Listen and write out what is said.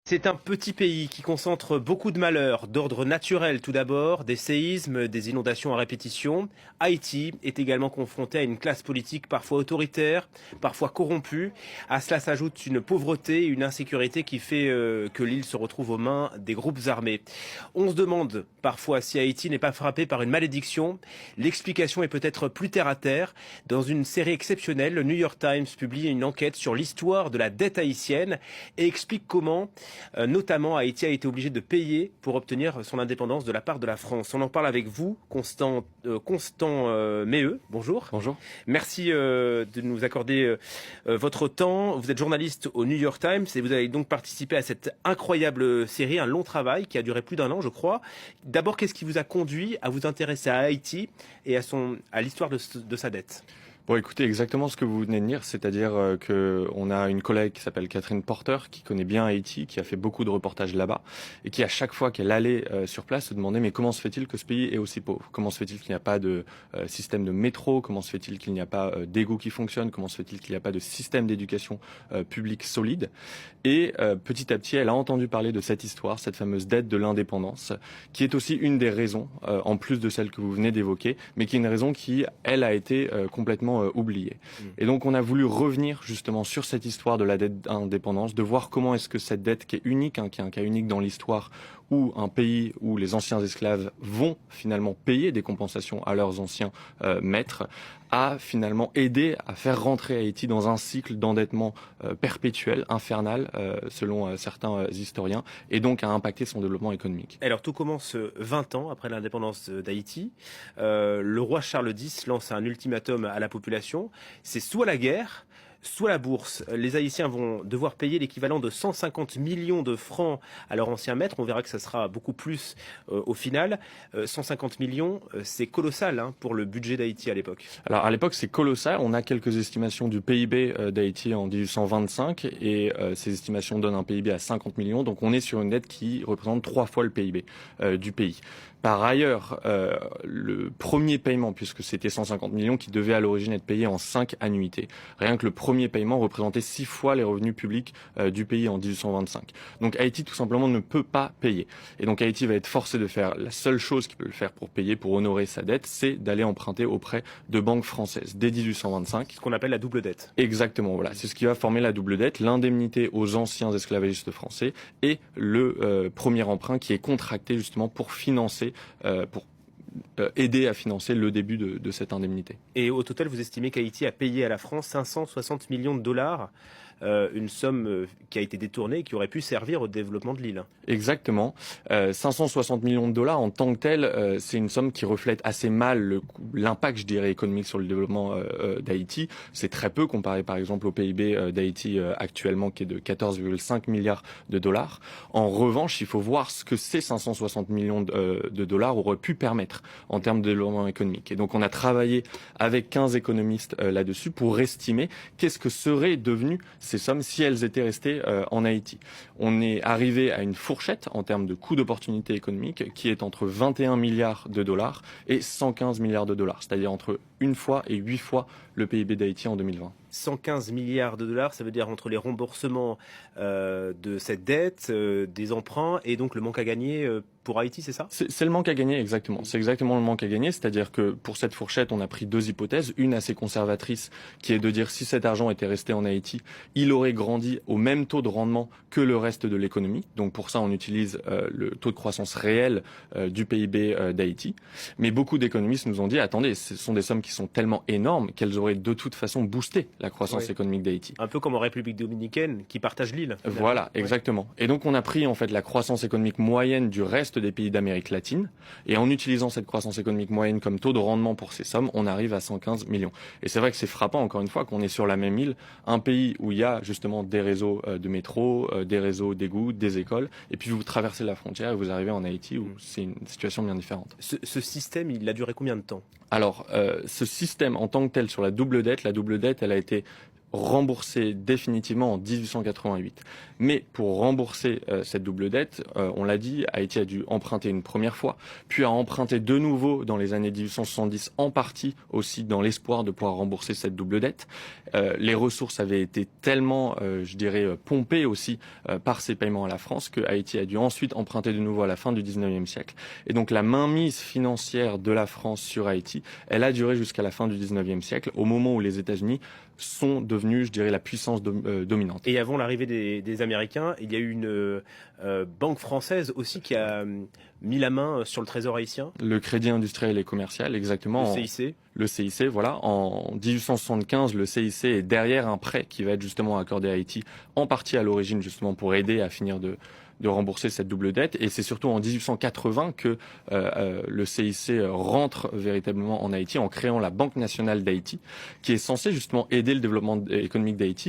C'est un petit pays qui concentre beaucoup de malheurs, d'ordre naturel tout d'abord, des séismes, des inondations à répétition. Haïti est également confronté à une classe politique parfois autoritaire, parfois corrompue. À cela s'ajoute une pauvreté et une insécurité qui fait que l'île se retrouve aux mains des groupes armés. On se demande parfois si Haïti n'est pas frappé par une malédiction. L'explication est peut-être plus terre à terre. Dans une série exceptionnelle, le New York Times publie une enquête sur l'histoire de la dette haïtienne et explique comment notamment, Haïti a été obligé de payer pour obtenir son indépendance de la part de la France. On en parle avec vous, Constant Méheux. Bonjour. Bonjour. Merci de nous accorder votre temps. Vous êtes journaliste au New York Times et vous avez donc participé à cette incroyable série, un long travail qui a duré plus d'1 an, je crois. D'abord, qu'est-ce qui vous a conduit à vous intéresser à Haïti et à l'histoire de sa dette ? Bon, écoutez, exactement ce que vous venez de dire, c'est-à-dire qu'on a une collègue qui s'appelle Catherine Porter, qui connaît bien Haïti, qui a fait beaucoup de reportages là-bas, et qui à chaque fois qu'elle allait sur place se demandait mais comment se fait-il que ce pays est aussi pauvre ? Comment se fait-il qu'il n'y a pas de système de métro ? Comment se fait-il qu'il n'y a pas d'égout qui fonctionne ? Comment se fait-il qu'il n'y a pas de système d'éducation publique solide ? Et petit à petit, elle a entendu parler de cette histoire, cette fameuse dette de l'indépendance, qui est aussi une des raisons, en plus de celle que vous venez d'évoquer, mais qui est une raison qui, elle, a été complètement oublié. Et donc on a voulu revenir justement sur cette histoire de la dette d'indépendance, de voir comment est-ce que cette dette qui est unique, qui est un cas unique dans l'histoire, où un pays où les anciens esclaves vont finalement payer des compensations à leurs anciens maîtres, a finalement aidé à faire rentrer Haïti dans un cycle d'endettement perpétuel, infernal, selon certains historiens, et donc a impacté son développement économique. Alors tout commence 20 ans après l'indépendance d'Haïti. Le roi Charles X lance un ultimatum à la population. C'est soit la guerre, soit la bourse. Les Haïtiens vont devoir payer l'équivalent de 150 millions de francs à leur ancien maître. On verra que ça sera beaucoup plus au final. 150 millions, c'est colossal pour le budget d'Haïti à l'époque. Alors à l'époque, c'est colossal. On a quelques estimations du PIB d'Haïti en 1825 et ces estimations donnent un PIB à 50 millions. Donc on est sur une dette qui représente 3 fois le PIB du pays. Par ailleurs, le premier paiement, puisque c'était 150 millions qui devait à l'origine être payé en 5 annuités. Rien que le premier paiement représentait 6 fois les revenus publics du pays en 1825. Donc Haïti tout simplement ne peut pas payer. Et donc Haïti va être forcé de faire la seule chose qu'il peut le faire pour payer, pour honorer sa dette, c'est d'aller emprunter auprès de banques françaises dès 1825. Ce qu'on appelle la double dette. Exactement, voilà. C'est ce qui va former la double dette, l'indemnité aux anciens esclavagistes français et le premier emprunt qui est contracté justement pour financer pour aider à financer le début de cette indemnité. Et au total, vous estimez qu'Haïti a payé à la France 560 millions de dollars, une somme qui a été détournée et qui aurait pu servir au développement de l'île. Exactement. 560 millions de dollars en tant que tel, c'est une somme qui reflète assez mal l'impact, je dirais, économique sur le développement d'Haïti. C'est très peu comparé par exemple au PIB d'Haïti actuellement qui est de 14,5 milliards de dollars. En revanche, il faut voir ce que ces 560 millions de dollars auraient pu permettre en termes de développement économique. Et donc on a travaillé avec 15 économistes là-dessus pour estimer qu'est-ce que seraient devenues ces sommes si elles étaient restées en Haïti. On est arrivé à une fourchette en termes de coût d'opportunité économique qui est entre 21 milliards de dollars et 115 milliards de dollars, c'est-à-dire entre 1 fois et 8 fois le PIB d'Haïti en 2020. 115 milliards de dollars, ça veut dire entre les remboursements de cette dette, des emprunts et donc le manque à gagner pour Haïti, c'est ça ? C'est le manque à gagner, exactement. C'est exactement le manque à gagner, c'est-à-dire que pour cette fourchette, on a pris 2 hypothèses. Une assez conservatrice, qui est de dire si cet argent était resté en Haïti, il aurait grandi au même taux de rendement que le reste de l'économie. Donc pour ça, on utilise le taux de croissance réel du PIB d'Haïti. Mais beaucoup d'économistes nous ont dit, attendez, ce sont des sommes qui sont tellement énormes qu'elles auraient de toute façon boosté la croissance économique d'Haïti. Un peu comme en République dominicaine, qui partage l'île. Voilà, exactement. Et donc on a pris en fait la croissance économique moyenne du reste des pays d'Amérique latine, et en utilisant cette croissance économique moyenne comme taux de rendement pour ces sommes, on arrive à 115 millions. Et c'est vrai que c'est frappant, encore une fois, qu'on est sur la même île, un pays où il y a justement des réseaux de métro, des réseaux d'égouts, des écoles, et puis vous traversez la frontière et vous arrivez en Haïti où c'est une situation bien différente. Ce système, il a duré combien de temps ? Alors, ce système en tant que tel sur la double dette, elle a été remboursée définitivement en 1888. Mais pour rembourser cette double dette, on l'a dit, Haïti a dû emprunter une première fois, puis a emprunté de nouveau dans les années 1870, en partie aussi dans l'espoir de pouvoir rembourser cette double dette. Les ressources avaient été tellement, pompées aussi par ces paiements à la France que Haïti a dû ensuite emprunter de nouveau à la fin du 19e siècle. Et donc la mainmise financière de la France sur Haïti, elle a duré jusqu'à la fin du 19e siècle, au moment où les États-Unis sont devenus, la puissance dominante. Et avant l'arrivée des Américains, il y a eu une banque française aussi qui a mis la main sur le trésor haïtien. Le Crédit industriel et commercial, exactement. Le CIC. Le CIC, voilà. En 1875, le CIC est derrière un prêt qui va être justement accordé à Haïti, en partie à l'origine justement pour aider à finir de rembourser cette double dette. Et c'est surtout en 1880 que le CIC rentre véritablement en Haïti en créant la Banque nationale d'Haïti, qui est censée justement aider le développement économique d'Haïti.